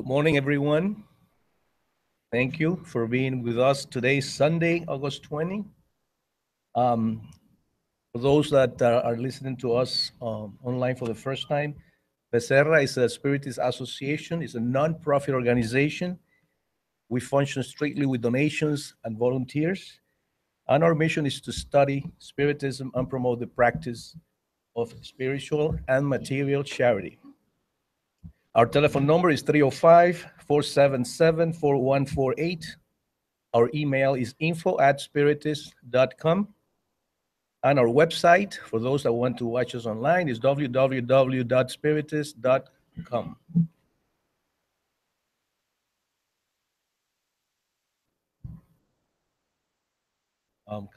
Good morning, everyone. Thank you for being with us today, Sunday, August 20. Um, for those that are listening to us online for the first time, Becerra is a Spiritist association. It's a non-profit organization. We function strictly with donations and volunteers. And our mission is to study Spiritism and promote the practice of spiritual and material charity. Our telephone number is 305-477-4148. Our email is info@spiritist.com. And our website, for those that want to watch us online, is www.spiritist.com.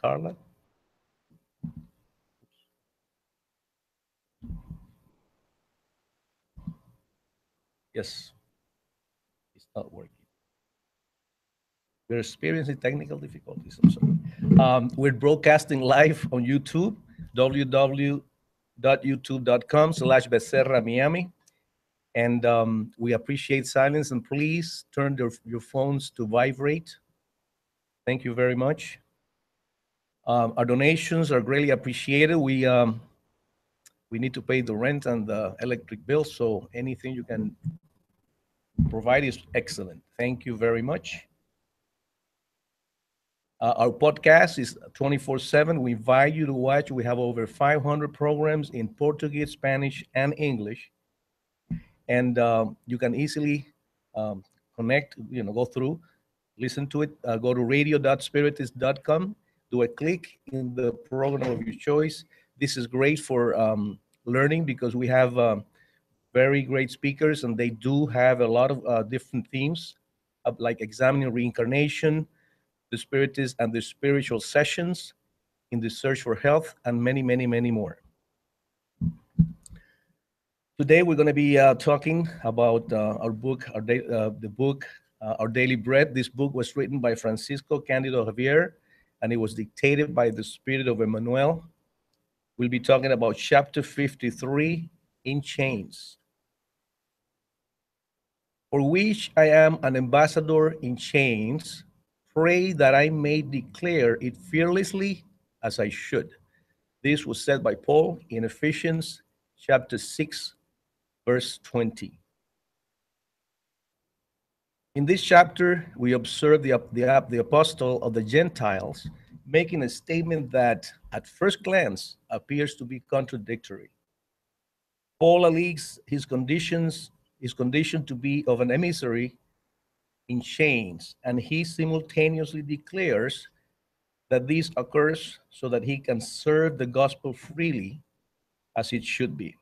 Carla? Yes, it's not working. We're experiencing technical difficulties. I'm sorry. We're broadcasting live on YouTube, www.youtube.com/Becerra Miami. And we appreciate silence. And please turn your phones to vibrate. Thank you very much. Our donations are greatly appreciated. We need to pay the rent and the electric bill, so anything you can provide is excellent. Thank you very much. Our podcast is 24/7. We invite you to watch. We have over 500 programs in Portuguese, Spanish, and English. And you can easily connect, go through, listen to it. Go to radio.spiritist.com, do a click in the program of your choice. This is great for learning because we have very great speakers, and they do have a lot of different themes, like examining reincarnation, the spiritist and the spiritual sessions, in the search for health, and many, many, many more. Today we're going to be talking about our book, the book, Our Daily Bread. This book was written by Francisco Candido Javier, and it was dictated by the Spirit of Emmanuel. We'll be talking about chapter 53, In Chains. For which I am an ambassador in chains, pray that I may declare it fearlessly as I should. This was said by Paul in Ephesians chapter 6, verse 20. In this chapter, we observe the apostle of the Gentiles making a statement that at first glance appears to be contradictory. Paul alleges his condition to be of an emissary in chains, and he simultaneously declares that this occurs so that he can serve the gospel freely as it should be.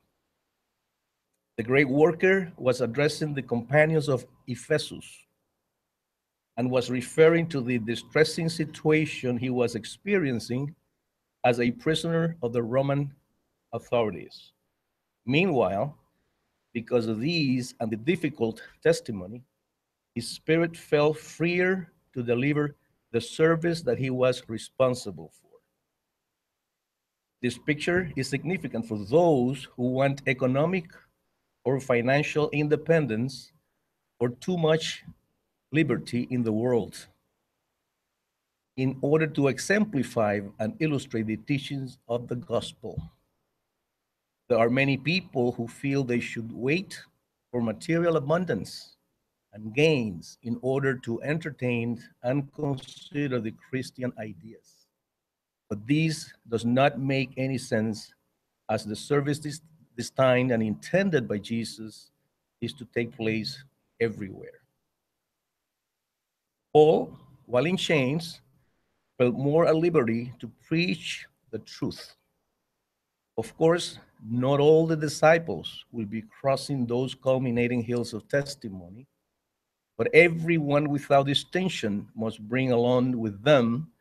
The great worker was addressing the companions of Ephesus and was referring to the distressing situation he was experiencing as a prisoner of the Roman authorities. Meanwhile, because of these and the difficult testimony, his spirit felt freer to deliver the service that he was responsible for. This picture is significant for those who want economic or financial independence or too much liberty in the world. In order to exemplify and illustrate the teachings of the gospel, there are many people who feel they should wait for material abundance and gains in order to entertain and consider the Christian ideas. But this does not make any sense, as the service designed and intended by Jesus is to take place everywhere. Paul, while in chains, felt more at liberty to preach the truth. Of course, not all the disciples will be crossing those culminating hills of testimony, but everyone without distinction must bring along with them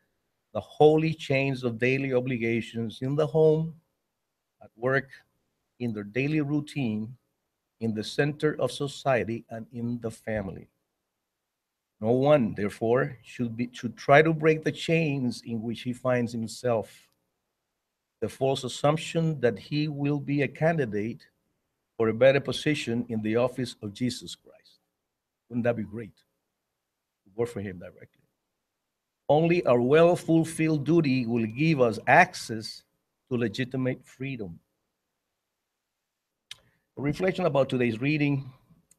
the holy chains of daily obligations in the home, at work, in their daily routine, in the center of society, and in the family. No one, therefore, should try to break the chains in which he finds himself. The false assumption that he will be a candidate for a better position in the office of Jesus Christ. Wouldn't that be great to work for Him directly? Only our well fulfilled duty will give us access to legitimate freedom. A reflection about today's reading.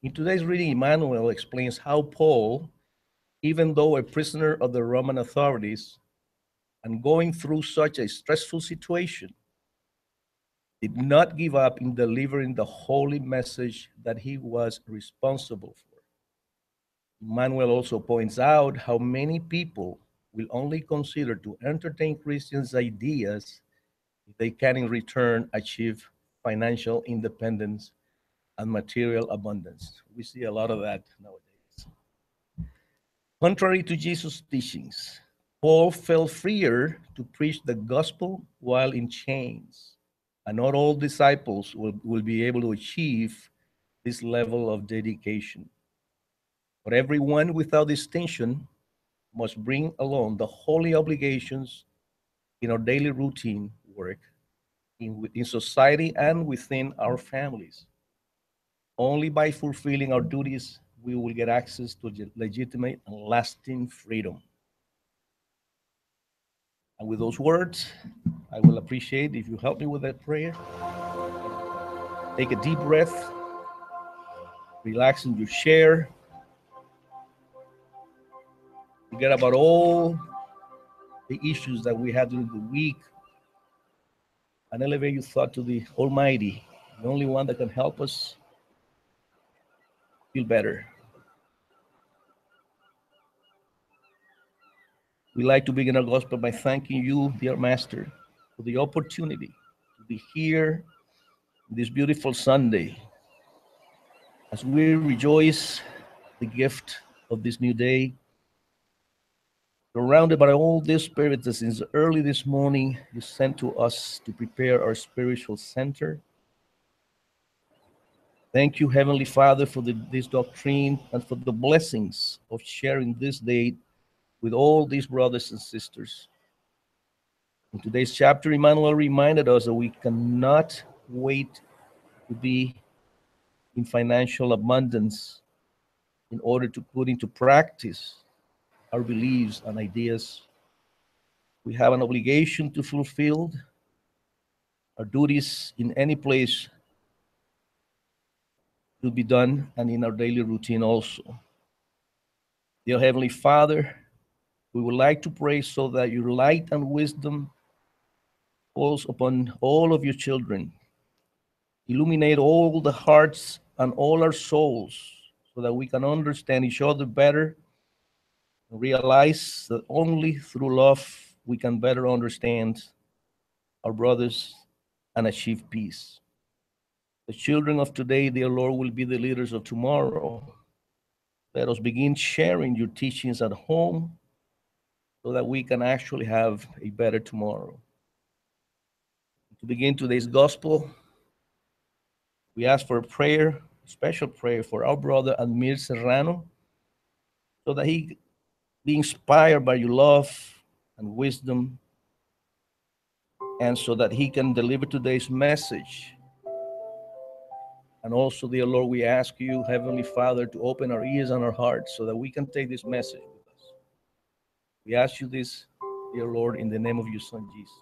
In today's reading, Emmanuel explains how Paul, even though a prisoner of the Roman authorities and going through such a stressful situation, did not give up in delivering the holy message that he was responsible for. Emmanuel also points out how many people will only consider to entertain Christians' ideas if they can in return achieve financial independence and material abundance. We see a lot of that nowadays. Contrary to Jesus' teachings, Paul felt freer to preach the gospel while in chains, and not all disciples will be able to achieve this level of dedication. But everyone without distinction must bring along the holy obligations in our daily routine work, in society, and within our families. Only by fulfilling our duties we will get access to legitimate and lasting freedom. And with those words, I will appreciate if you help me with that prayer. Take a deep breath, relax in your chair, forget about all the issues that we had during the week, and elevate your thought to the Almighty, the only one that can help us feel better. We like to begin our gospel by thanking you, dear Master, for the opportunity to be here this beautiful Sunday as we rejoice the gift of this new day, surrounded by all this spirit that since early this morning you sent to us to prepare our spiritual center. Thank you, Heavenly Father, for this doctrine and for the blessings of sharing this day with all these brothers and sisters. In today's chapter, Emmanuel reminded us that we cannot wait to be in financial abundance in order to put into practice our beliefs and ideas. We have an obligation to fulfill our duties in any place to be done and in our daily routine also. Dear Heavenly Father, we would like to pray so that your light and wisdom falls upon all of your children. Illuminate all the hearts and all our souls so that we can understand each other better and realize that only through love we can better understand our brothers and achieve peace. The children of today, dear Lord, will be the leaders of tomorrow. Let us begin sharing your teachings at home so that we can actually have a better tomorrow. To begin today's gospel, we ask for a prayer, a special prayer for our brother Admir Serrano, so that he be inspired by your love and wisdom, and so that he can deliver today's message. And also, dear Lord, we ask you, Heavenly Father, to open our ears and our hearts so that we can take this message with us. We ask you this, dear Lord, in the name of your Son, Jesus.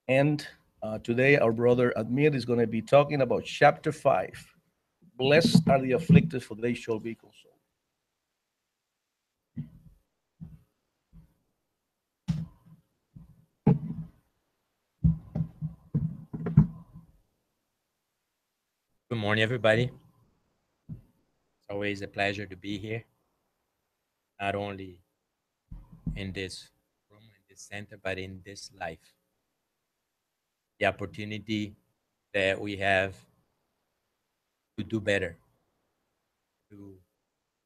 And today, our brother Admir is going to be talking about chapter 5. Blessed are the afflicted, for they shall be consoled. Good morning, everybody. It's always a pleasure to be here, not only in this room, in this center, but in this life. The opportunity that we have to do better, to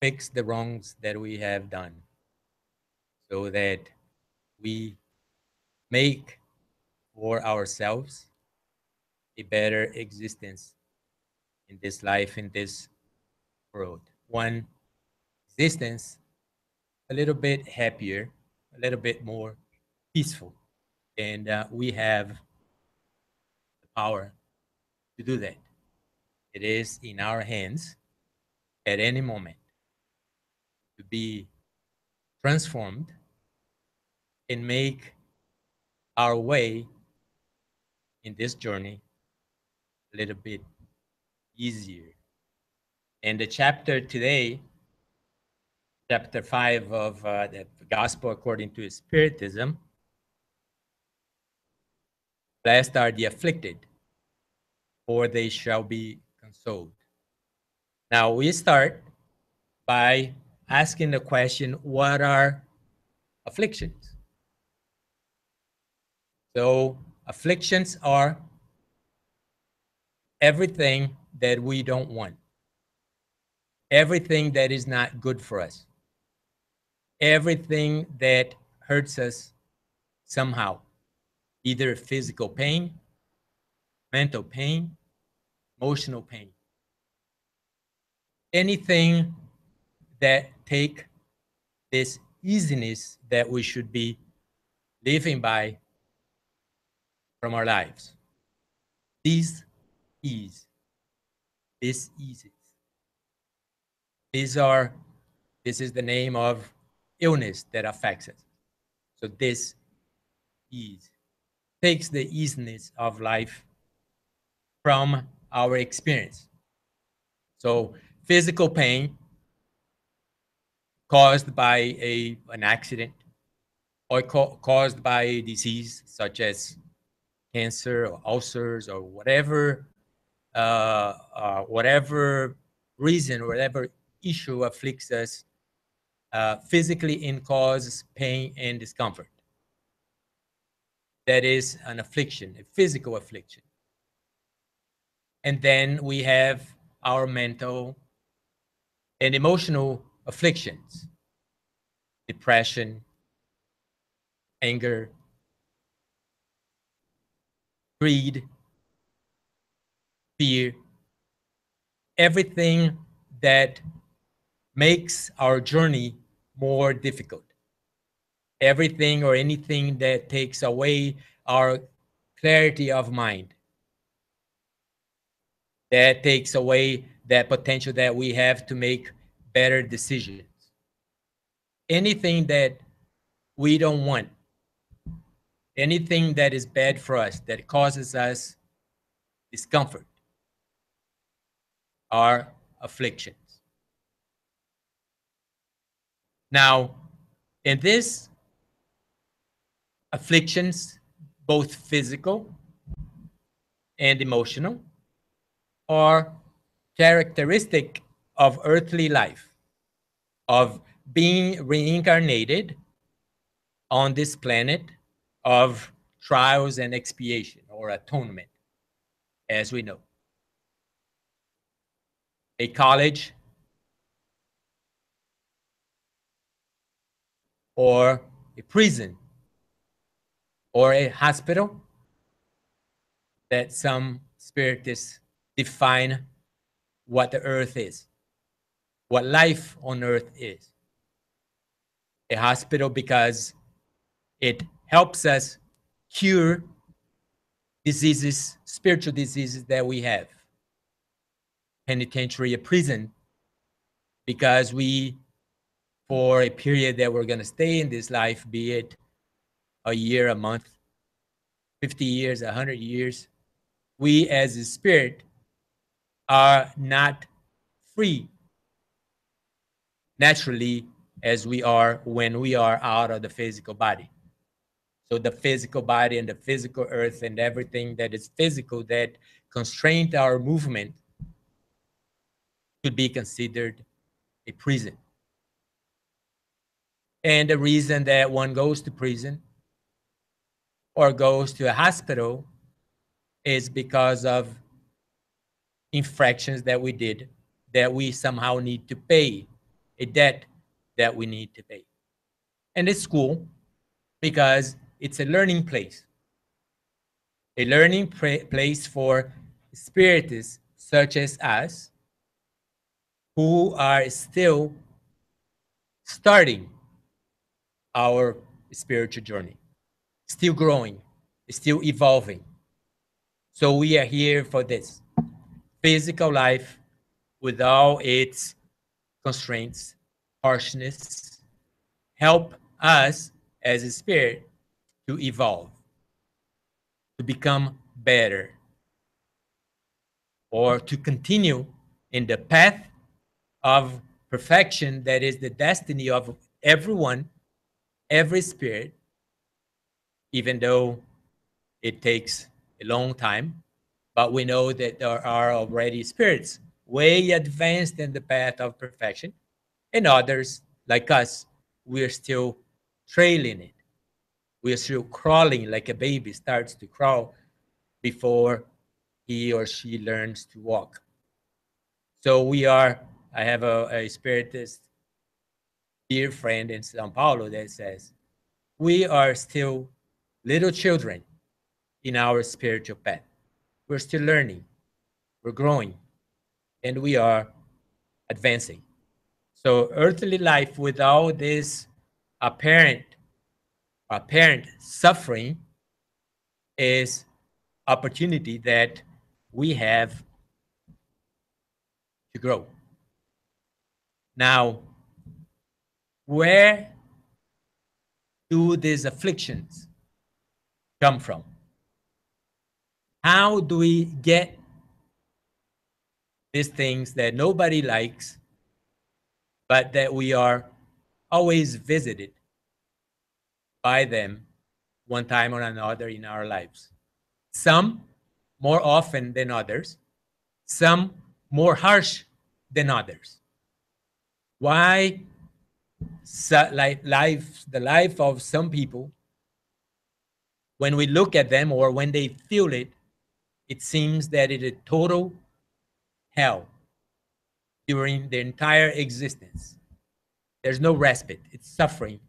fix the wrongs that we have done, so that we make for ourselves a better existence in this life, in this world. One existence a little bit happier, a little bit more peaceful. And we have the power to do that. It is in our hands at any moment to be transformed and make our way in this journey a little bit easier. And the chapter today, chapter 5 of the Gospel according to Spiritism, blessed are the afflicted, for they shall be consoled. Now we start by asking the question, what are afflictions? So afflictions are everything that we don't want, everything that is not good for us, everything that hurts us somehow, either physical pain, mental pain, emotional pain, anything that take this easiness that we should be living by from our lives. This ease, this eases. These are, this is the name of illness that affects us. So this ease takes the easiness of life from our experience. So physical pain caused by an accident or caused by a disease such as cancer or ulcers or whatever reason, whatever issue afflicts us physically and causes pain and discomfort. That is an affliction, a physical affliction. And then we have our mental and emotional afflictions, depression, anger, greed, fear, everything that makes our journey more difficult. Everything or anything that takes away our clarity of mind, that takes away that potential that we have to make better decisions. Anything that we don't want, anything that is bad for us, that causes us discomfort, are afflictions. Now, in this afflictions, both physical and emotional, are characteristic of earthly life, of being reincarnated on this planet of trials and expiation or atonement, as we know. A college or a prison or a hospital that some spiritists define what the earth is, what life on earth is. A hospital because it helps us cure diseases, spiritual diseases that we have. Penitentiary, a prison, because we, for a period that we're going to stay in this life, be it a year, a month, 50 years, 100 years, we as a spirit are not free naturally as we are when we are out of the physical body. So the physical body and the physical earth and everything that is physical that constrained our movement could be considered a prison. And the reason that one goes to prison or goes to a hospital is because of infractions that we did that we somehow need to pay, a debt that we need to pay. And it's school because it's a learning place, a learning place for spiritists such as us who are still starting our spiritual journey, still growing, still evolving. So we are here for this, physical life with all its constraints, harshness, help us as a spirit to evolve, to become better, or to continue in the path of perfection that is the destiny of everyone, every spirit, even though it takes a long time. But we know that there are already spirits way advanced in the path of perfection, and others, like us, we are still trailing it. We are still crawling like a baby starts to crawl before he or she learns to walk. So I have a spiritist dear friend in Sao Paulo that says, we are still little children in our spiritual path. We're still learning, we're growing, and we are advancing. So earthly life without this apparent apparent suffering is opportunity that we have to grow. Now, where do these afflictions come from? How do we get these things that nobody likes, but that we are always visited by them one time or another in our lives? Some more often than others, some more harsh than others. Why the life of some people, when we look at them or when they feel it, it seems that it is total hell during their entire existence. There's no respite. It's suffering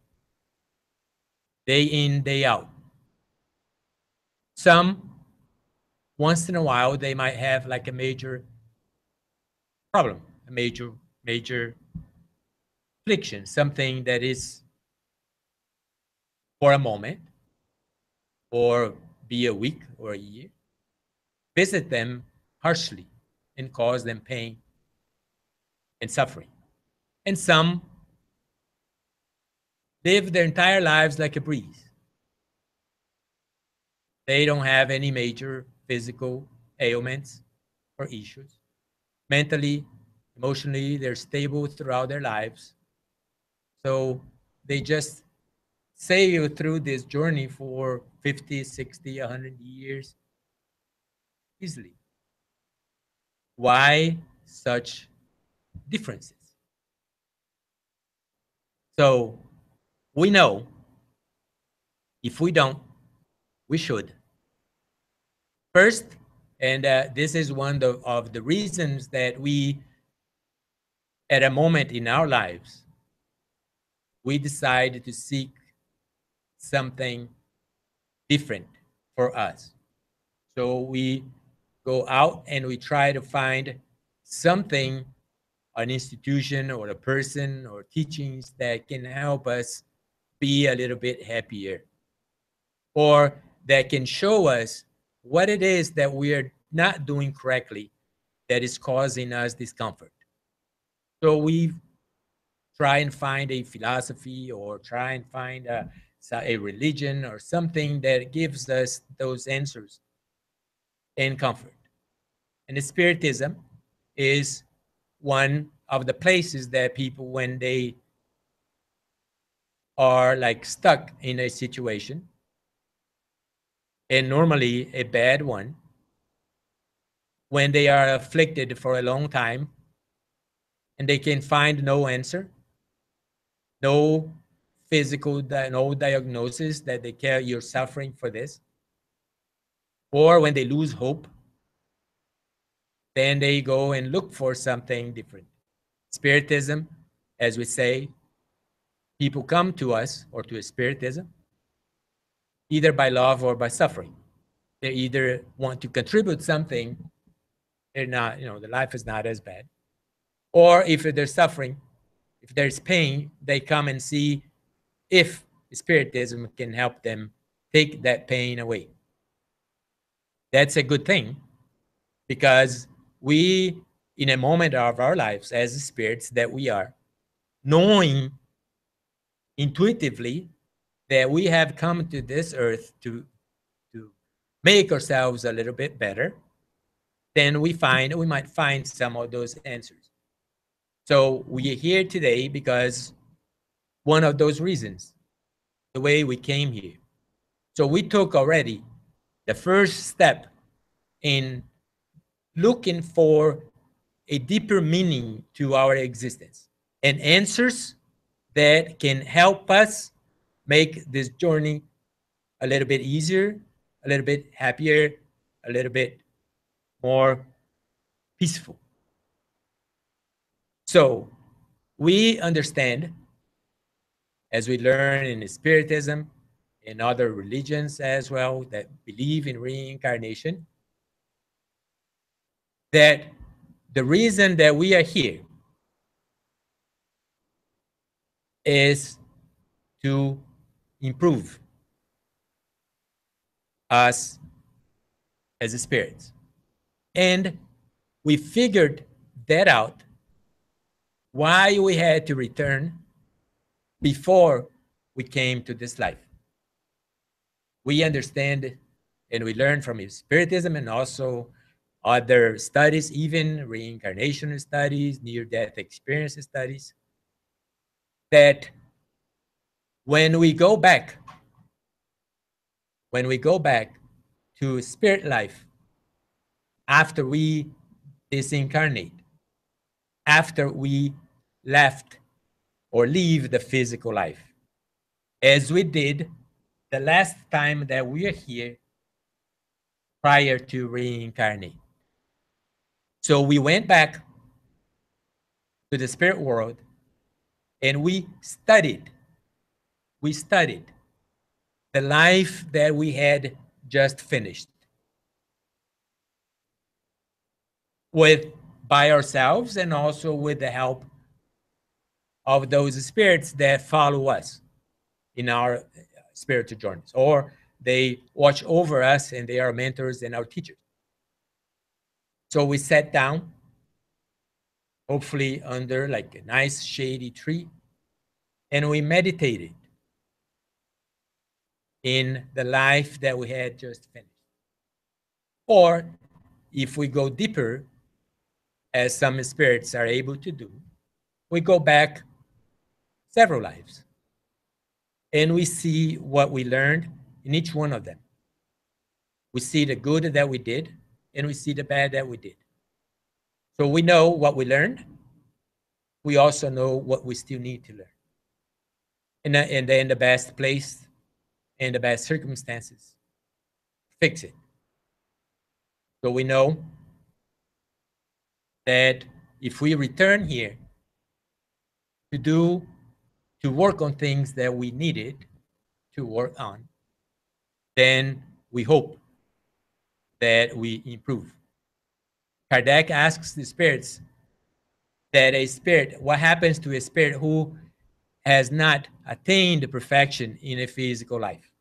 day in, day out. Some, once in a while, they might have like a major problem, a major affliction, something that is for a moment or be a week or a year, visit them harshly and cause them pain and suffering. And some live their entire lives like a breeze. They don't have any major physical ailments or issues. Mentally, emotionally, they're stable throughout their lives. So they just sail through this journey for 50, 60, 100 years easily. Why such differences? So we know if we don't, we should. First, and this is one of the reasons that we, at a moment in our lives, we decide to seek something different for us. So we go out and we try to find something, an institution or a person or teachings that can help us be a little bit happier, or that can show us what it is that we are not doing correctly that is causing us discomfort. So we try and find a philosophy or try and find a religion or something that gives us those answers and comfort. And the Spiritism is one of the places that people, when they are like stuck in a situation, and normally a bad one, when they are afflicted for a long time and they can find no answer, no no diagnosis that they care you're suffering for this, or when they lose hope, then they go and look for something different. Spiritism, as we say, people come to us or to a Spiritism either by love or by suffering. They either want to contribute something, they're not, the life is not as bad, or if they're suffering, if there's pain, they come and see if Spiritism can help them take that pain away. That's a good thing, because we, in a moment of our lives as spirits that we are, knowing intuitively that we have come to this earth to make ourselves a little bit better, then we might find some of those answers. So we are here today because one of those reasons, the way we came here. So we took already the first step in looking for a deeper meaning to our existence and answers that can help us make this journey a little bit easier, a little bit happier, a little bit more peaceful. So we understand, as we learn in Spiritism and other religions as well that believe in reincarnation, that the reason that we are here is to improve us as spirits. And we figured that out why we had to return before we came to this life. We understand and we learn from Spiritism and also other studies, even reincarnation studies, near-death experience studies, that when we go back to spirit life after we disincarnate, after we left or leave the physical life, as we did the last time that we are here prior to reincarnate. So we went back to the spirit world and we studied the life that we had just finished with by ourselves and also with the help of those spirits that follow us in our spiritual journeys, or they watch over us and they are mentors and our teachers. So we sat down, hopefully under like a nice shady tree, and we meditated in the life that we had just finished. Or if we go deeper, as some spirits are able to do, we go back several lives and we see what we learned in each one of them. We see the good that we did and we see the bad that we did. So we know what we learned. We also know what we still need to learn. And then the best place and the best circumstances, fix it. So we know that if we return here to work on things that we needed to work on, then we hope that we improve. Kardec asks the spirits that a spirit, what happens to a spirit who has not attained perfection in a physical life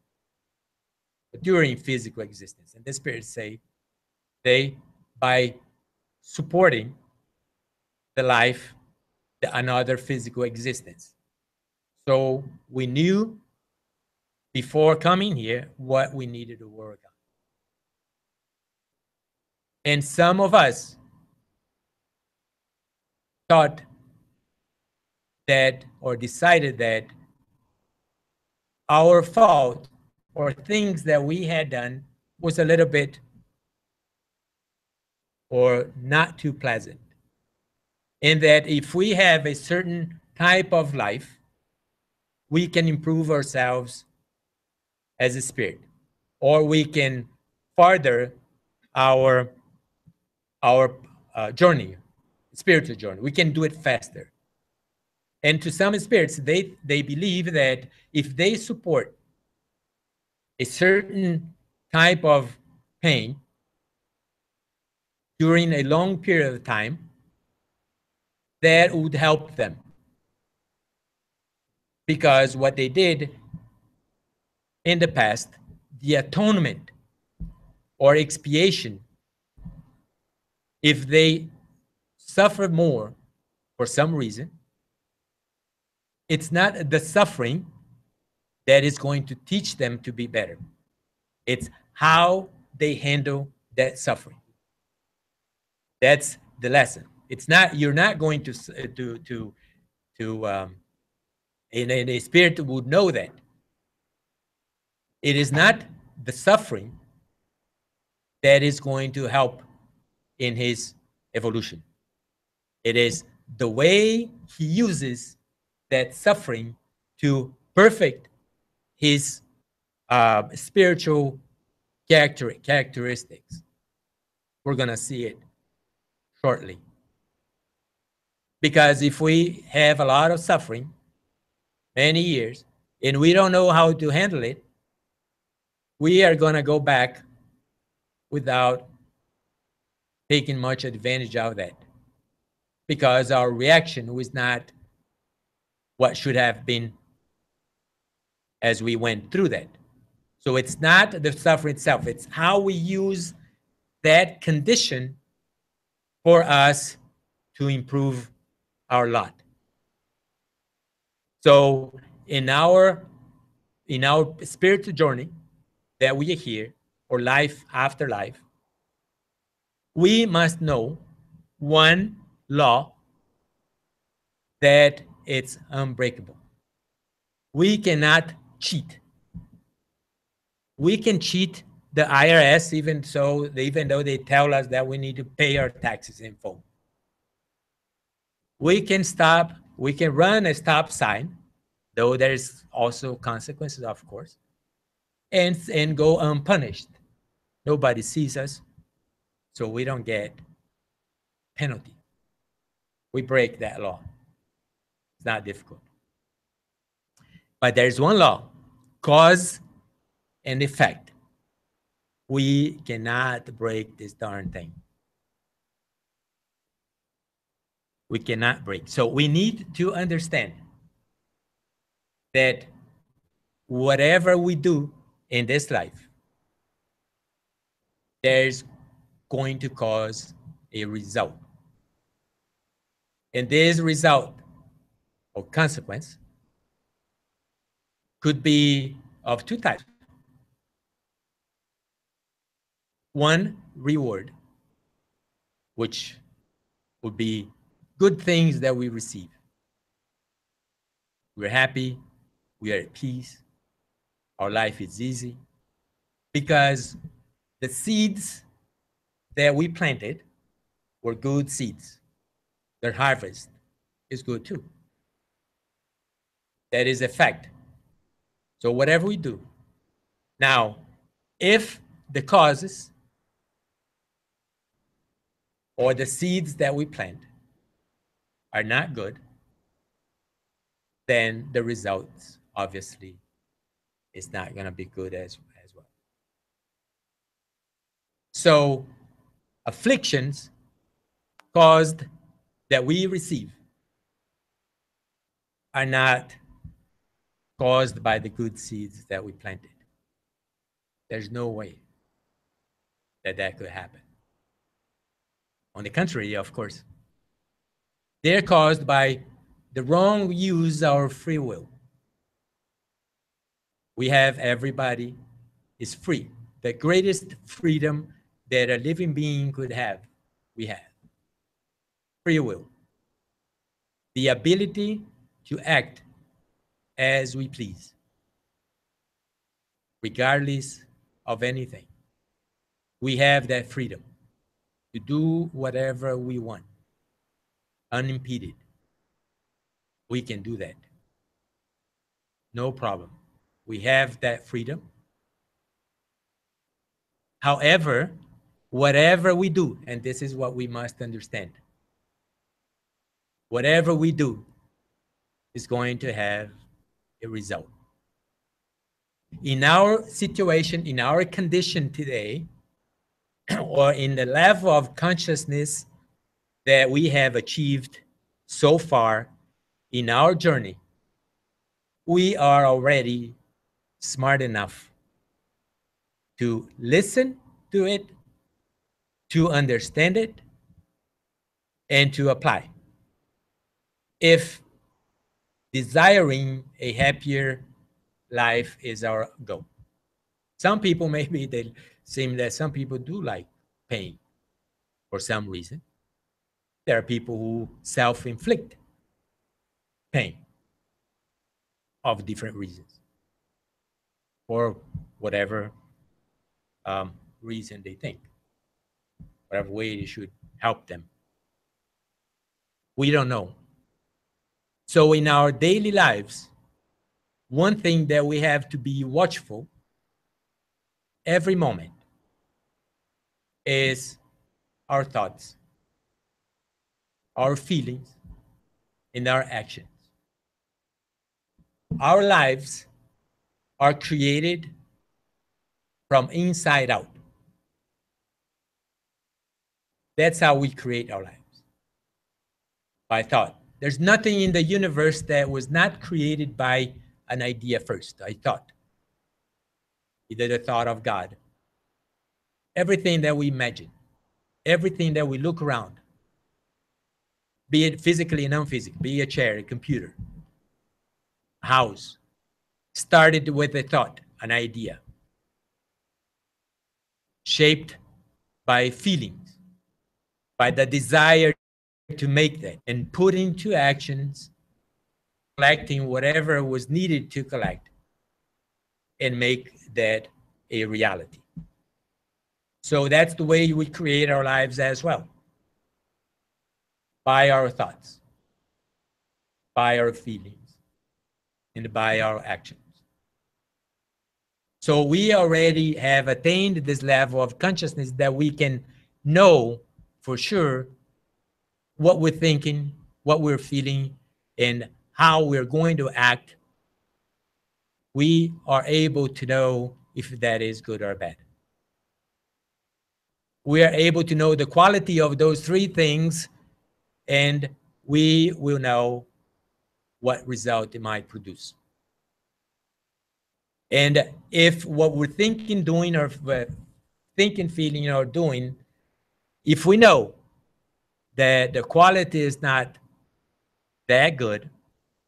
during physical existence? And the spirits say they, by supporting the life, another physical existence. So we knew before coming here what we needed to work on. And some of us thought that or decided that our fault or things that we had done was a little bit or not too pleasant. And that if we have a certain type of life, we can improve ourselves as a spirit, or we can further our journey, spiritual journey. We can do it faster. And to some spirits, they believe that if they support a certain type of pain during a long period of time, that would help them. Because what they did in the past, the atonement or expiation if they suffer more for some reason, it's not the suffering that is going to teach them to be better. It's how they handle that suffering. That's the lesson. It's not, you're not going to and a spirit would know that it is not the suffering that is going to help in his evolution. It is the way he uses that suffering to perfect his spiritual characteristics. We're going to see it shortly. Because if we have a lot of suffering, many years, and we don't know how to handle it, we are going to go back without taking much advantage of that. Because our reaction was not what should have been as we went through that. So it's not the suffering itself, it's how we use that condition for us to improve our lot. So in our spiritual journey that we are here, or life after life, we must know one law, that it's unbreakable. We cannot cheat. We can cheat the IRS even though they tell us that we need to pay our taxes in full. We can run a stop sign, though there's also consequences, of course, and go unpunished. Nobody sees us, so we don't get penalty. We break that law. It's not difficult. But there's one law, cause and effect. We cannot break this darn thing. We cannot break. So we need to understand that whatever we do in this life, there's going to cause a result. And this result or consequence could be of two types. One, reward, which would be good things that we receive. We're happy, we are at peace, our life is easy, because the seeds that we planted were good seeds. Their harvest is good too. That is a fact. So whatever we do. Now, if the causes or the seeds that we plant are not good, then the results obviously is not going to be good as well. So afflictions caused that we receive are not caused by the good seeds that we planted. There's no way that that could happen. On the contrary, of course, they're caused by the wrong use of our free will. We have, everybody is free. The greatest freedom that a living being could have, we have. Free will. The ability to act as we please, regardless of anything. We have that freedom to do whatever we want, unimpeded. We can do that. No problem. We have that freedom. However, whatever we do, and this is what we must understand, whatever we do is going to have a result. In our situation, in our condition today, or in the level of consciousness that we have achieved so far in our journey, we are already smart enough to listen to it, to understand it, and to apply. If desiring a happier life is our goal. Some people, maybe they seem that some people do like pain for some reason. There are people who self-inflict pain of different reasons for whatever reason they think, whatever way they should help them. We don't know. So in our daily lives, one thing that we have to be watchful every moment is our thoughts, our feelings, and our actions. Our lives are created from inside out. That's how we create our lives, by thought. There's nothing in the universe that was not created by an idea first, a thought. Either the thought of God. Everything that we imagine, everything that we look around, be it physically and non-physically, be it a chair, a computer, a house, started with a thought, an idea, shaped by feelings, by the desire to make that, and put into actions, collecting whatever was needed to collect, and make that a reality. So that's the way we create our lives as well. By our thoughts, by our feelings, and by our actions. So we already have attained this level of consciousness that we can know for sure what we're thinking, what we're feeling, and how we're going to act. We are able to know if that is good or bad. We are able to know the quality of those three things, and we will know what result it might produce. And if what we're thinking, doing, or thinking, feeling, or doing, if we know that the quality is not that good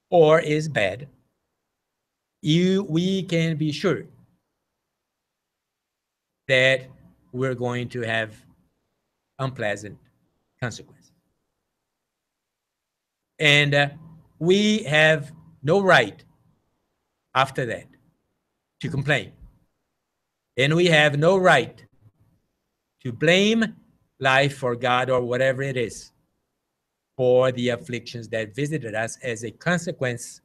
or is bad, we can be sure that we're going to have unpleasant consequences. And we have no right after that to complain. And we have no right to blame life or God or whatever it is for the afflictions that visited us as a consequence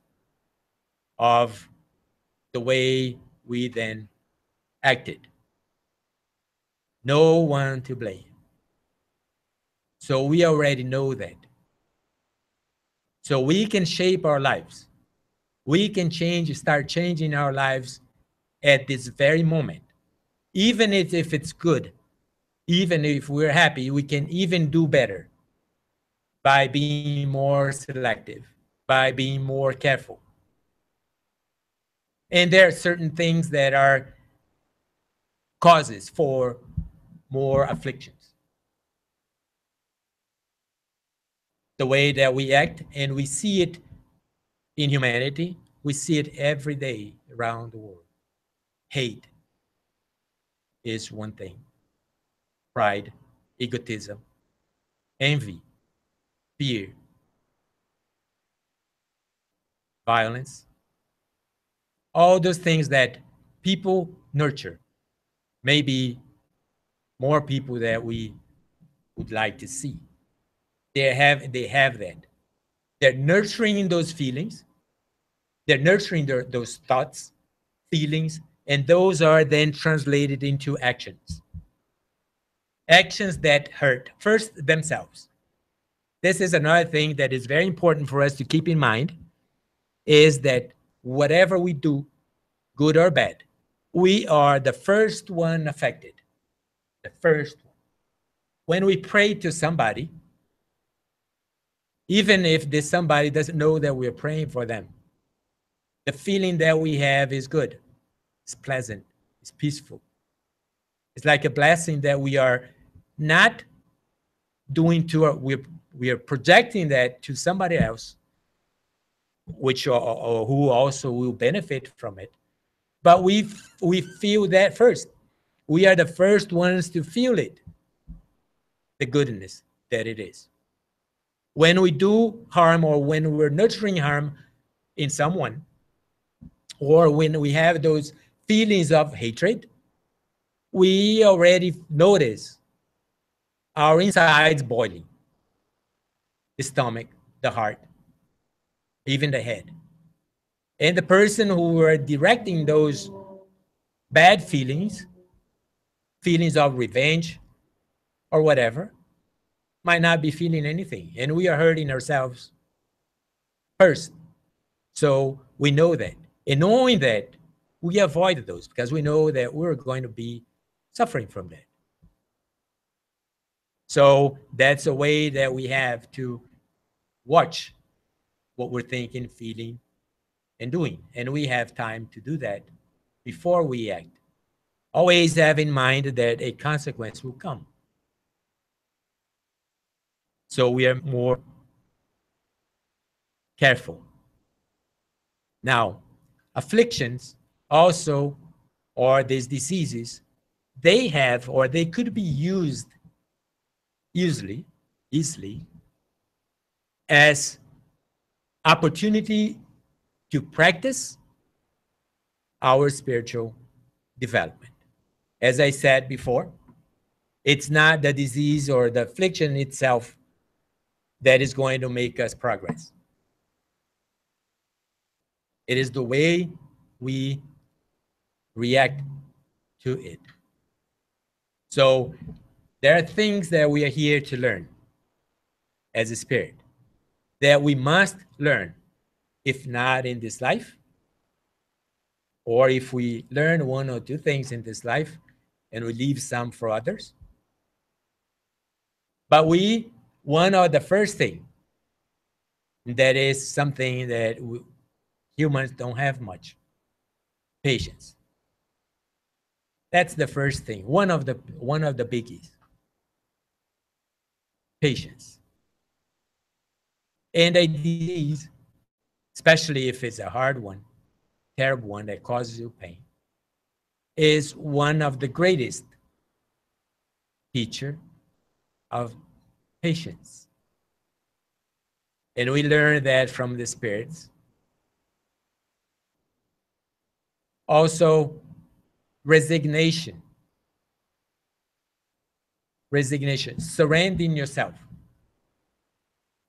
of the way we then acted. No one to blame. So we already know that. So we can shape our lives. We can start changing our lives at this very moment. Even if it's good, even if we're happy, we can even do better by being more selective, by being more careful. And there are certain things that are causes for more afflictions. The way that we act, and we see it in humanity, we see it every day around the world. Hate is one thing. Pride, egotism, envy, fear, violence, all those things that people nurture. Maybe more people that we would like to see. They have that. They're nurturing those feelings. They're nurturing those thoughts, feelings, and those are then translated into actions. Actions that hurt first themselves. This is another thing that is very important for us to keep in mind, is that whatever we do, good or bad, we are the first one affected. The first one. When we pray to somebody, even if this somebody doesn't know that we're praying for them, the feeling that we have is good. It's pleasant. It's peaceful. It's like a blessing that we are not doing to our, we are projecting that to somebody else, which or who also will benefit from it. But we feel that first. We are the first ones to feel it, the goodness that it is. When we do harm or when we're nurturing harm in someone, or when we have those feelings of hatred, we already notice our insides boiling, the stomach, the heart, even the head. And the person who were directing those bad feelings, feelings of revenge or whatever, might not be feeling anything. And we are hurting ourselves first. So we know that. And knowing that, we avoid those because we know that we're going to be suffering from that. So that's a way that we have to watch what we're thinking, feeling, and doing. And we have time to do that before we act. Always have in mind that a consequence will come. So we are more careful. Now, afflictions also, or these diseases, they have or they could be used easily as opportunity to practice our spiritual development. As I said before, it's not the disease or the affliction itself that is going to make us progress. It is the way we react to it. So there are things that we are here to learn as a spirit that we must learn, if not in this life, or if we learn one or two things in this life and we leave some for others. But one of the first thing that is something that humans don't have much, patience. That's the first thing, one of the biggies, patience. And a disease, especially if it's a hard one, terrible one that causes you pain, is one of the greatest teacher of patience. And we learn that from the spirits. Also, resignation. Resignation, surrendering yourself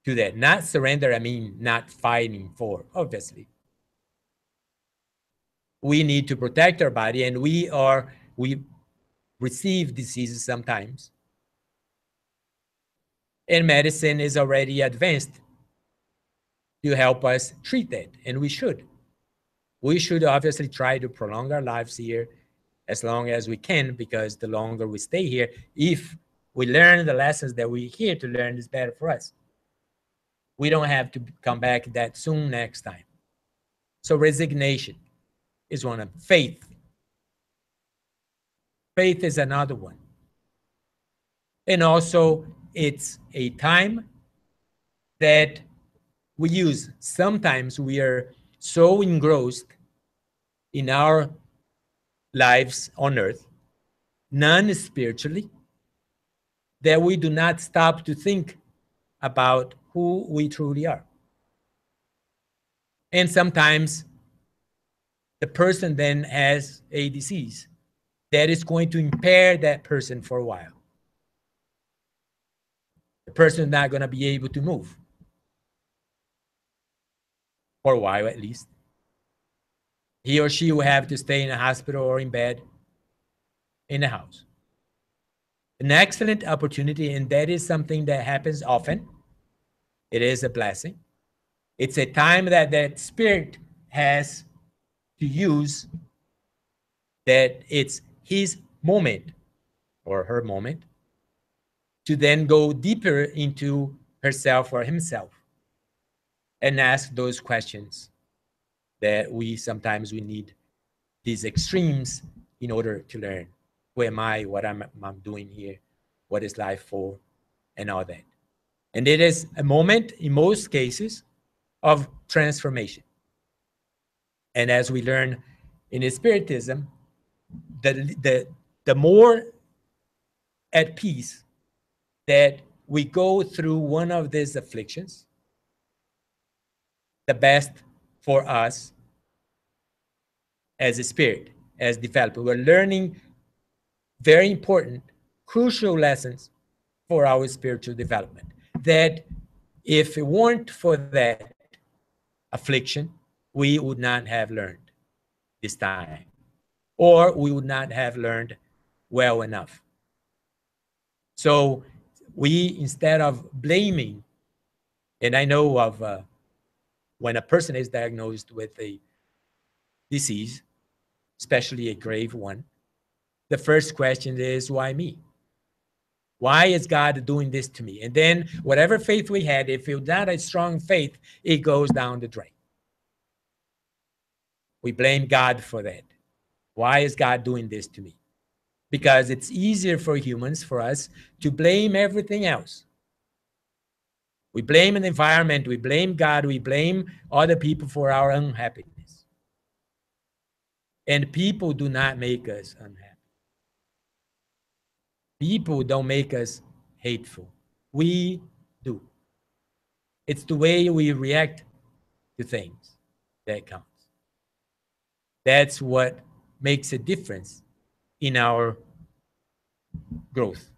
to that. Not surrender, I mean not fighting for, obviously. We need to protect our body, and we receive diseases sometimes. And medicine is already advanced to help us treat that, and we should. We should obviously try to prolong our lives here as long as we can, because the longer we stay here, if we learn the lessons that we're here to learn, is better for us. We don't have to come back that soon next time. So resignation is one of them. Faith. Faith is another one. And also, it's a time that we use. Sometimes we are so engrossed in our lives on earth, non-spiritually, that we do not stop to think about who we truly are. And sometimes the person then has a disease that is going to impair that person for a while. The person is not going to be able to move for a while, at least. He or she will have to stay in a hospital or in bed, in the house. An excellent opportunity, and that is something that happens often. It is a blessing. It's a time that that spirit has to use, that it's his moment or her moment to then go deeper into herself or himself and ask those questions that we sometimes we need these extremes in order to learn. Who am I? What I'm doing here? What is life for? and all that. And it is a moment, in most cases, of transformation. And as we learn in Spiritism, the more at peace that we go through one of these afflictions, the best for us as a spirit, as developer. We're learning very important, crucial lessons for our spiritual development. That if it weren't for that affliction, we would not have learned this time, or we would not have learned well enough. So we, instead of blaming, and I know of when a person is diagnosed with a disease, especially a grave one, the first question is, why me? Why is God doing this to me? And then whatever faith we had, if it's not a strong faith, it goes down the drain. We blame God for that. Why is God doing this to me? Because it's easier for humans, for us, to blame everything else. We blame an environment, we blame God, we blame other people for our unhappiness. And people do not make us unhappy. People don't make us hateful. We do. It's the way we react to things that counts. That's what makes a difference in our growth.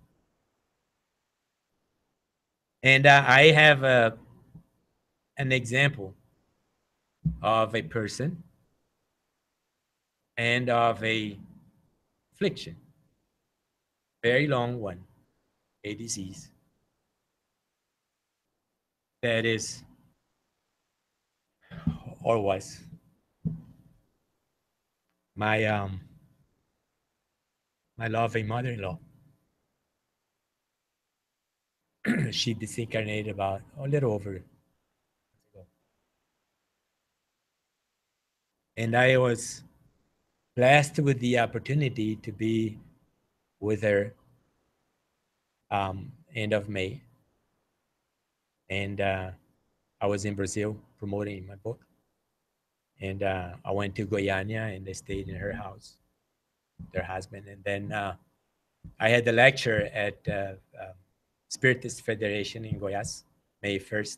And I have an example of a person and of a affliction, very long one, a disease that is or was my my loving mother-in-law. She disincarnated about a little over ago. And I was blessed with the opportunity to be with her end of May. And I was in Brazil promoting my book. And I went to Goiânia and I stayed in her house, their husband. And then I had a lecture at Spiritist Federation in Goiás, May 1st,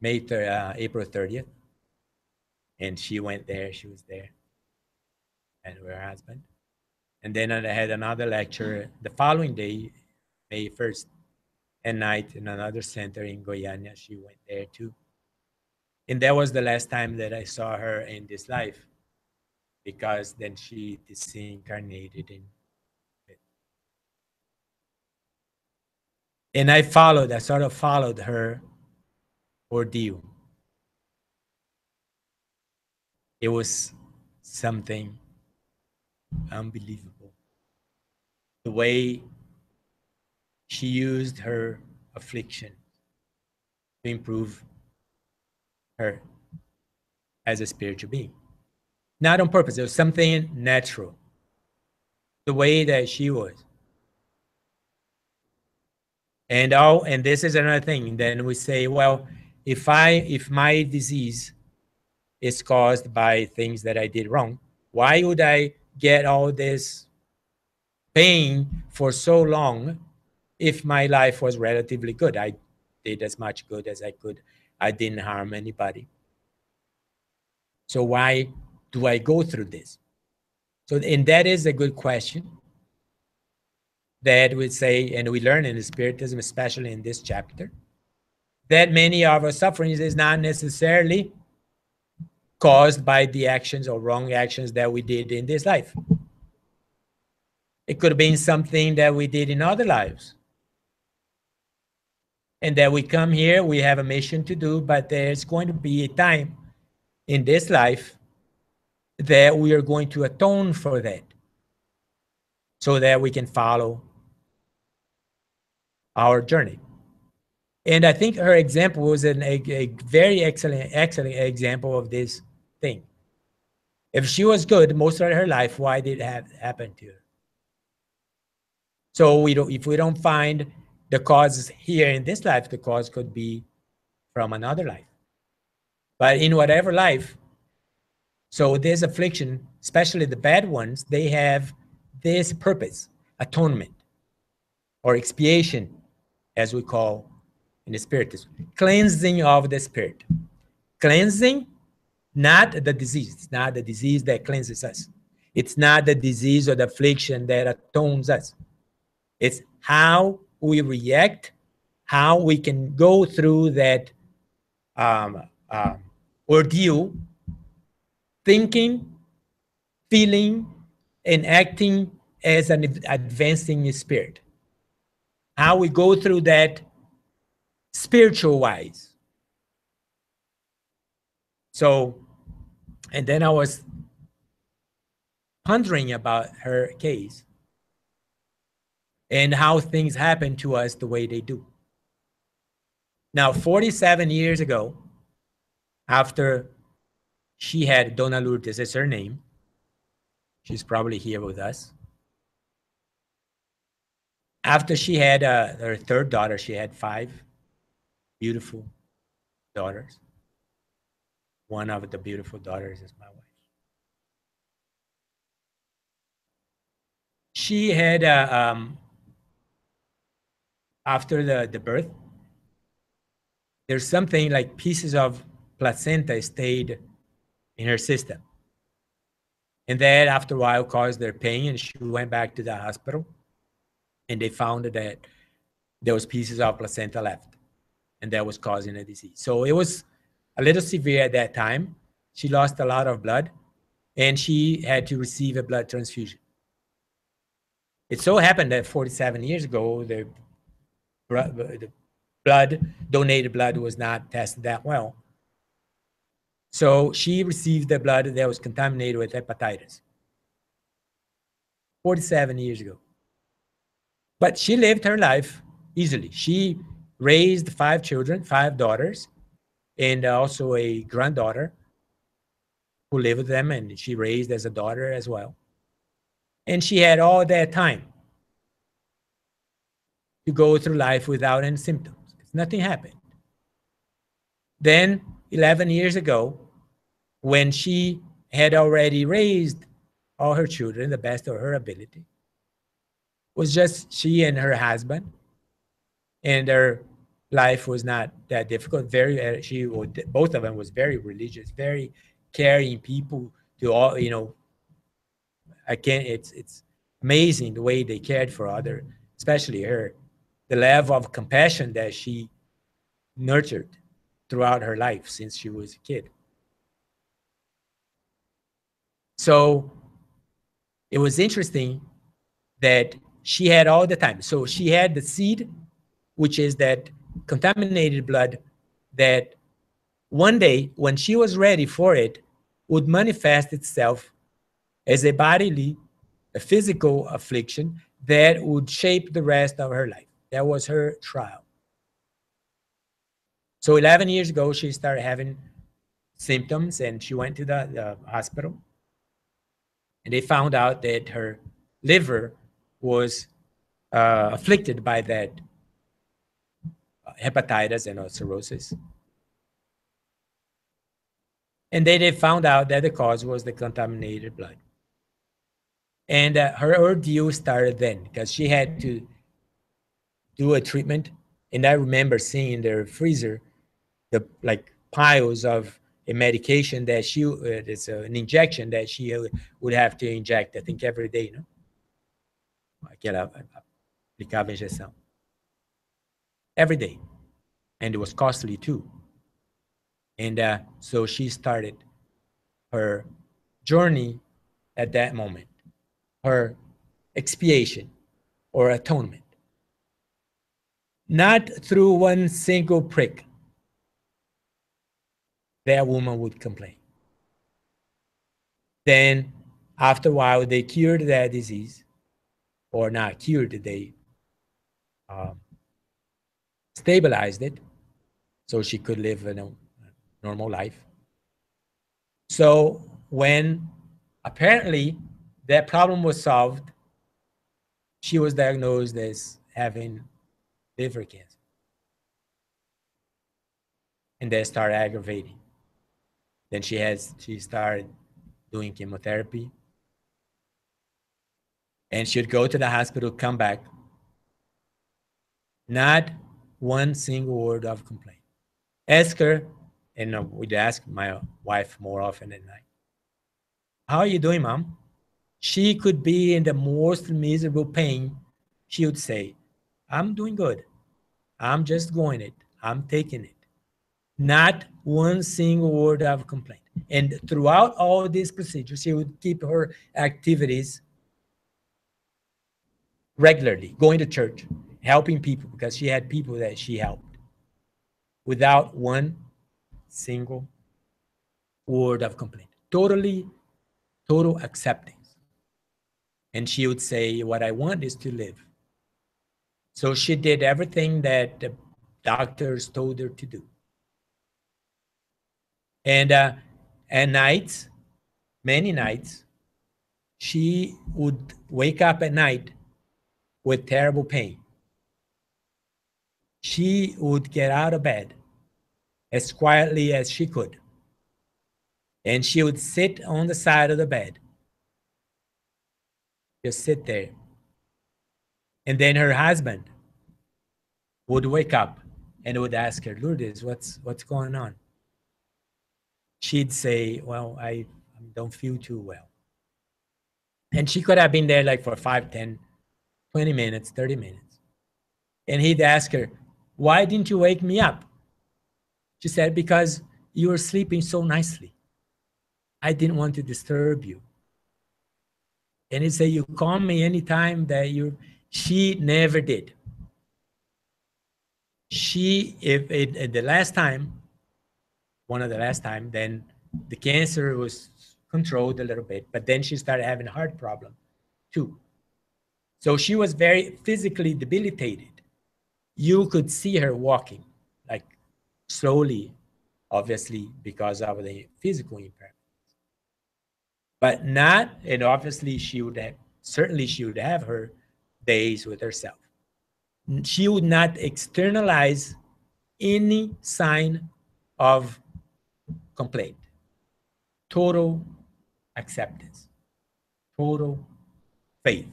April 30th. And she went there, she was there, and her husband. And then I had another lecture the following day, May 1st, at night in another center in Goiânia. She went there too. And that was the last time that I saw her in this life, because then she disincarnated in it. And I sort of followed her ordeal. It was something unbelievable. The way she used her affliction to improve her as a spiritual being. Not on purpose, it was something natural. The way that she was. And this is another thing. Then we say, well, if my disease is caused by things that I did wrong, why would I get all this pain for so long if my life was relatively good? I did as much good as I could. I didn't harm anybody. So why do I go through this? So, and that is a good question that we say, and we learn in the Spiritism, especially in this chapter, that many of our sufferings is not necessarily caused by the actions or wrong actions that we did in this life. It could have been something that we did in other lives. And that we come here, we have a mission to do, but there's going to be a time in this life that we are going to atone for that so that we can follow our journey. And I think her example was a very excellent example of this thing. If she was good most of her life, why did it happen to her? So if we don't find the cause here in this life, the cause could be from another life. But in whatever life, so this affliction, especially the bad ones, they have this purpose, atonement or expiation, as we call in the Spiritism, cleansing of the spirit. Cleansing, not the disease. It's not the disease that cleanses us. It's not the disease or the affliction that atones us. It's how we react, how we can go through that um, um, ordeal, thinking, feeling, and acting as an advancing spirit. How we go through that spiritual wise. So, and then I was pondering about her case and how things happen to us the way they do. Now, 47 years ago, after she had Dona Lourdes as her name, she's probably here with us. After she had her third daughter, she had 5 beautiful daughters. One of the beautiful daughters is my wife. She had, after the birth, there's something like pieces of placenta stayed in her system. And that after a while caused her pain, and she went back to the hospital, and they found that there was pieces of placenta left, and that was causing a disease. So it was a little severe at that time. She lost a lot of blood, and she had to receive a blood transfusion. It so happened that 47 years ago, the blood, donated blood, was not tested that well. So she received the blood that was contaminated with hepatitis 47 years ago. But she lived her life easily. She raised 5 children, 5 daughters, and also a granddaughter who lived with them, and she raised as a daughter as well. And she had all that time to go through life without any symptoms. Nothing happened. Then 11 years ago, when she had already raised all her children the best of her ability, was just she and her husband, and their life was not that difficult. Very, both of them was very religious, very caring people to all, it's amazing the way they cared for other, especially her, the level of compassion that she nurtured throughout her life since she was a kid. So it was interesting that she had all the time. So she had the seed, which is that contaminated blood that one day when she was ready for it would manifest itself as a bodily, a physical affliction that would shape the rest of her life. That was her trial. So 11 years ago, she started having symptoms, and she went to the hospital, and they found out that her liver was afflicted by that hepatitis and cirrhosis. And they found out that the cause was the contaminated blood. And her ordeal started then, because she had to do a treatment. And I remember seeing in their freezer the piles of a medication that it's an injection that she would have to inject, I think, every day, Aquela aplicava injeção. Every day. And it was costly too. And so she started her journey at that moment, her expiation or atonement. Not through one single prick, that woman would complain. Then after a while, they cured that disease, or not cured, they stabilized it so she could live a normal life. So when apparently that problem was solved, she was diagnosed as having liver cancer. And that started aggravating. Then she started doing chemotherapy. And she'd go to the hospital, come back, not one single word of complaint. Ask her, and we'd ask my wife more often at night, how are you doing, Mom? She could be in the most miserable pain. She would say, I'm doing good. I'm just going it. I'm taking it. Not one single word of complaint. And throughout all these procedures, she would keep her activities regularly, going to church, helping people, because she had people that she helped without one single word of complaint. Total acceptance. And she would say, what I want is to live. So she did everything that the doctors told her to do. And at nights, many nights, she would wake up at night with terrible pain. She would get out of bed as quietly as she could. And she would sit on the side of the bed, just sit there. And then her husband would wake up and would ask her, Lourdes, what's going on? She'd say, well, I don't feel too well. And she could have been there like for 5, 10, 20 minutes, 30 minutes. And he'd ask her, why didn't you wake me up? She said, because you were sleeping so nicely. I didn't want to disturb you. And he'd say, you call me anytime that you, she never did. She, if the last time, one of the last time, then the cancer was controlled a little bit, but then she started having a heart problem too. So she was very physically debilitated. You could see her walking, like slowly, obviously, because of the physical impairment. But not, and obviously she would have, certainly she would have her days with herself. She would not externalize any sign of complaint. Total acceptance, total faith.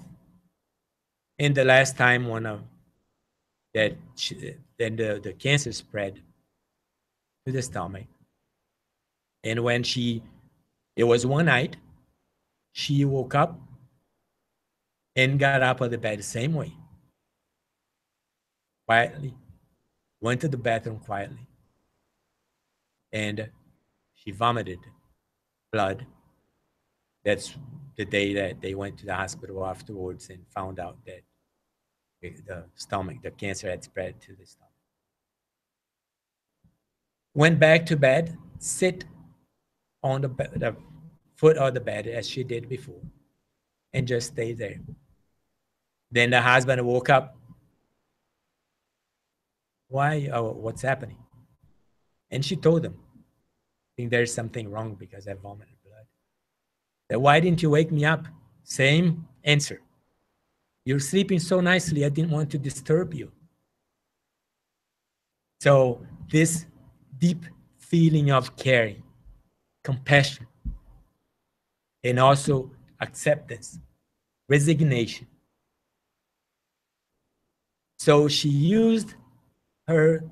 And the last time one of that, then the cancer spread to the stomach. And when it was one night, she woke up and got up out of the bed the same way, quietly, went to the bathroom quietly, and she vomited blood. That's the day that they went to the hospital afterwards and found out that the cancer had spread to the stomach. Went back to bed, sit on the foot of the bed as she did before, and just stay there. Then the husband woke up. Why? Oh, what's happening? And she told him, I think there's something wrong because I vomited blood. Said, why didn't you wake me up? Same answer. You're sleeping so nicely, I didn't want to disturb you. So this deep feeling of caring, compassion, and also acceptance, resignation. So she used her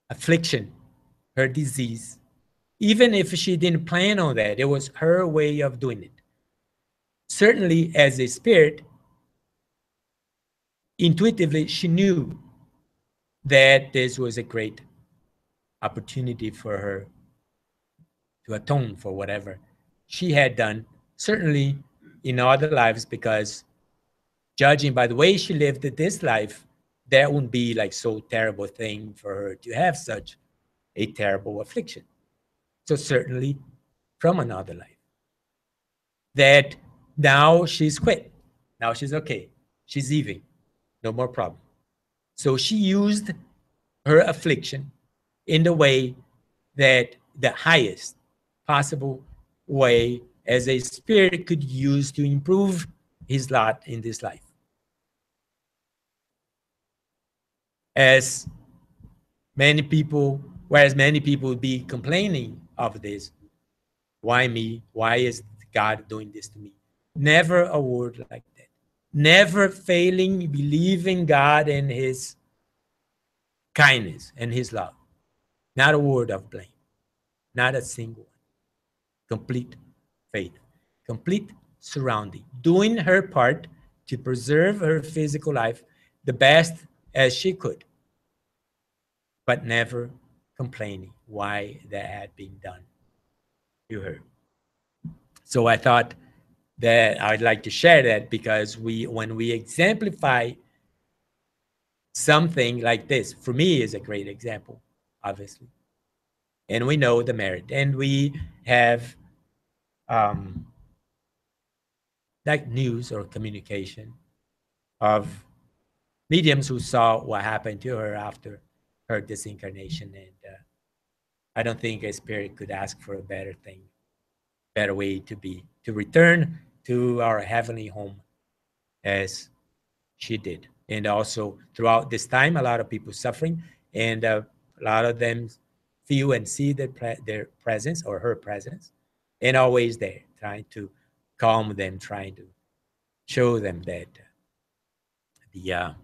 affliction, her disease, even if she didn't plan on that, it was her way of doing it. Certainly, as a spirit, intuitively, she knew that this was a great opportunity for her to atone for whatever she had done, certainly in other lives, because judging by the way she lived this life, that wouldn't be like so terrible thing for her to have such a terrible affliction. So certainly from another life. That now she's quit. Now she's okay. She's even. No more problem. So she used her affliction in the way that the highest possible way as a spirit could use to improve his lot in this life. As many people, whereas many people would be complaining of this. Why me? Why is God doing this to me? Never a word like that. Never failing believing God and his kindness and his love. Not a word of blame. Not a single one. Complete faith. Complete surrounding. Doing her part to preserve her physical life the best as she could, but never complaining why that had been done to her. So I thought that I'd like to share that because when we exemplify something like this, for me is a great example, obviously, and we know the merit, and we have um, like news or communication of mediums who saw what happened to her after her disincarnation, and I don't think a spirit could ask for a better thing, better way to be, to return to our heavenly home as she did. And also throughout this time, a lot of people suffering, and a lot of them feel and see their presence or her presence, and always there, trying to calm them, trying to show them that the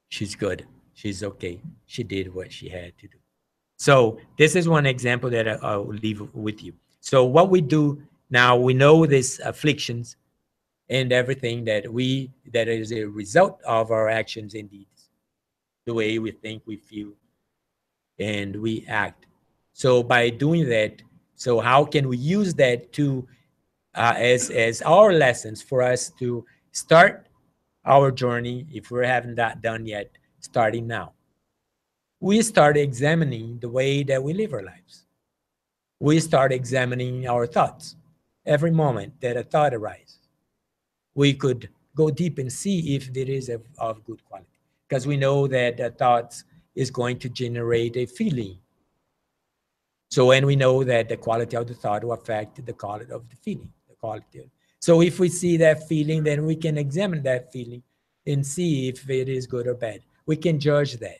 she's good, she's okay, she did what she had to do. So this is one example that I'll leave with you. So what we do now, we know these afflictions and everything that is a result of our actions and deeds, the way we think, we feel, and we act. So by doing that, so how can we use that to as our lessons for us to start our journey if we haven't that done yet, starting now? We start examining the way that we live our lives. We start examining our thoughts. Every moment that a thought arises, we could go deep and see if it is of good quality. Because we know that the thoughts is going to generate a feeling. So, and we know that the quality of the thought will affect the quality of the feeling, the quality of. So if we see that feeling, then we can examine that feeling and see if it is good or bad. We can judge that.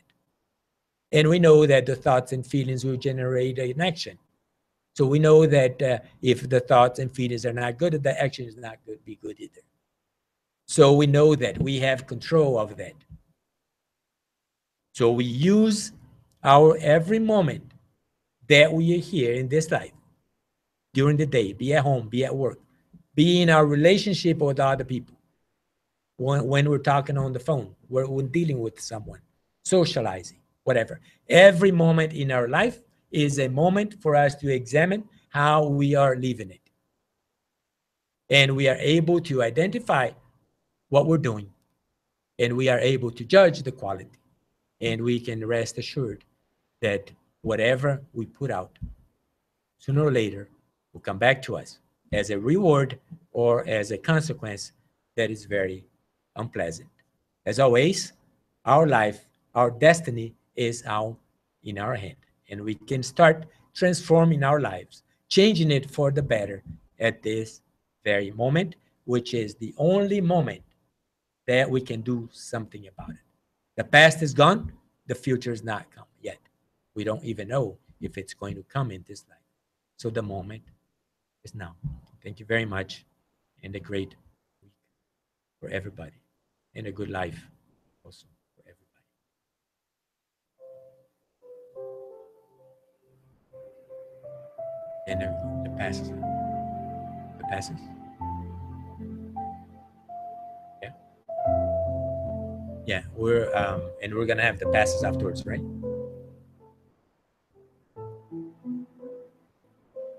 And we know that the thoughts and feelings will generate an action. So we know that if the thoughts and feelings are not good, the action is not good, be good either. So we know that we have control of that. So we use our every moment that we are here in this life, during the day, be at home, be at work, be in our relationship with other people, when we're talking on the phone, when dealing with someone, socializing, whatever. Every moment in our life is a moment for us to examine how we are living it. And we are able to identify what we're doing, and we are able to judge the quality. And we can rest assured that whatever we put out, sooner or later, will come back to us as a reward or as a consequence that is very unpleasant. As always, our life, our destiny is out in our hand, and we can start transforming our lives, changing it for the better at this very moment, which is the only moment that we can do something about it. The past is gone, the future is not come yet. We don't even know if it's going to come in this life. So the moment is now. Thank you very much, and a great week for everybody, and a good life also for everybody. And the passes, the passes. Yeah, yeah. We're gonna have the passes afterwards, right?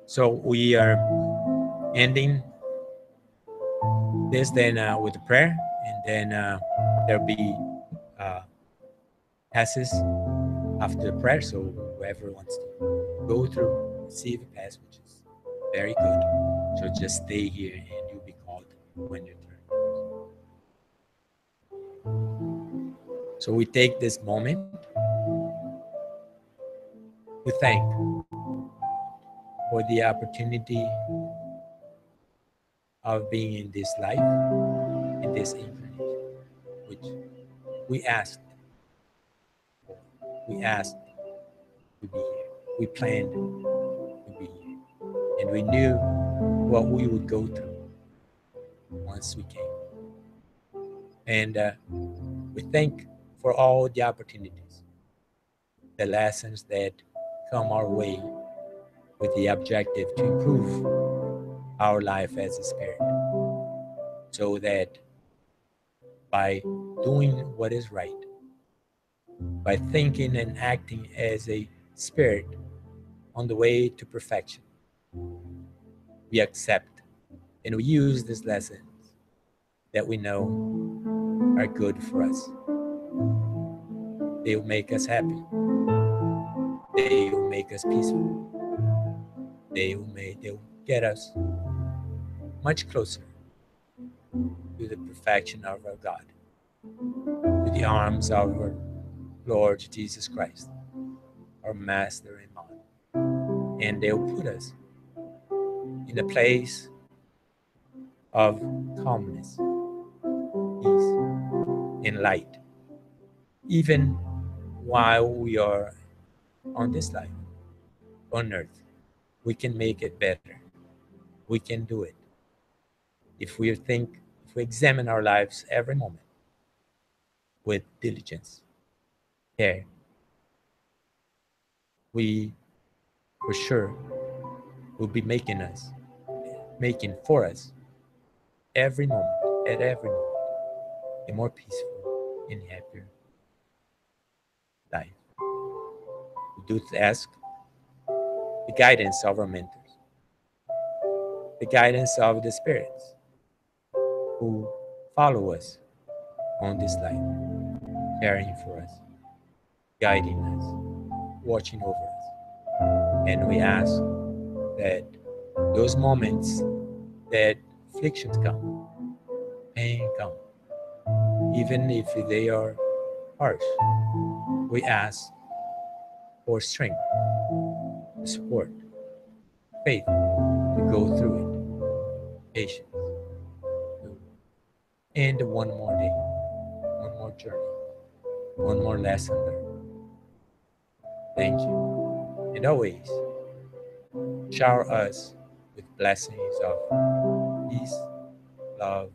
So we are ending this then with a prayer, and then there'll be uh, passes after the prayer. So whoever wants to go through, receive a pass, which is very good. So just stay here, and you'll be called when your turn comes. So we take this moment to thank for the opportunity of being in this life, in this incarnation, which we asked We asked to be here. We planned to be here. And we knew what we would go through once we came. And we thank for all the opportunities, the lessons that come our way with the objective to improve our life as a spirit, so that by doing what is right, by thinking and acting as a spirit on the way to perfection, we accept and we use these lessons that we know are good for us. They will make us happy. They will make us peaceful. They will get us much closer to the perfection of our God, to the arms of our Lord Jesus Christ, our Master and Lord. And they will put us in a place of calmness, peace, and light, even while we are on this life, on earth. We can make it better. We can do it if we examine our lives every moment with diligence, care. We for sure will be making for us every moment, at every moment, a more peaceful and happier life. We do ask the guidance of our mentors, the guidance of the spirits who follow us on this life, caring for us, guiding us, watching over us. And we ask that those moments that afflictions come, pain come, even if they are harsh, we ask for strength, support, faith to go through it, patience, and one more day, one more journey, one more lesson learned. Thank you. And always shower us with blessings of peace, love,